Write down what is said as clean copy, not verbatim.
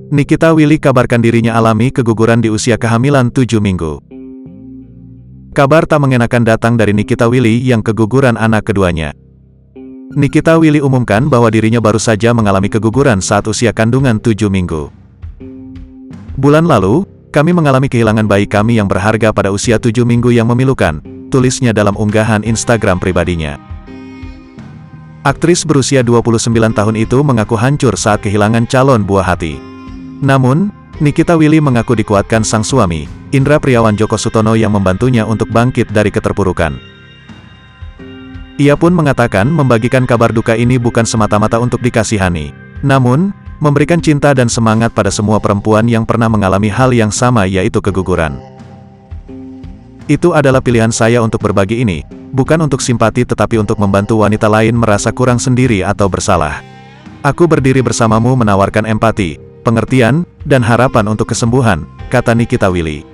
Nikita Willy kabarkan dirinya alami keguguran di usia kehamilan 7 minggu. Kabar tak mengenakan datang dari Nikita Willy yang keguguran anak keduanya. Nikita Willy umumkan bahwa dirinya baru saja mengalami keguguran saat usia kandungan 7 minggu. Bulan lalu, kami mengalami kehilangan bayi kami yang berharga pada usia 7 minggu yang memilukan, tulisnya dalam unggahan Instagram pribadinya. Aktris berusia 29 tahun itu mengaku hancur saat kehilangan calon buah hati. Namun, Nikita Willy mengaku dikuatkan sang suami, Indra Priawan Joko Sutono yang membantunya untuk bangkit dari keterpurukan. Ia pun mengatakan membagikan kabar duka ini bukan semata-mata untuk dikasihani, namun, memberikan cinta dan semangat pada semua perempuan yang pernah mengalami hal yang sama yaitu keguguran. Itu adalah pilihan saya untuk berbagi ini, bukan untuk simpati tetapi untuk membantu wanita lain merasa kurang sendiri atau bersalah. Aku berdiri bersamamu menawarkan empati, pengertian, dan harapan untuk kesembuhan, kata Nikita Willy.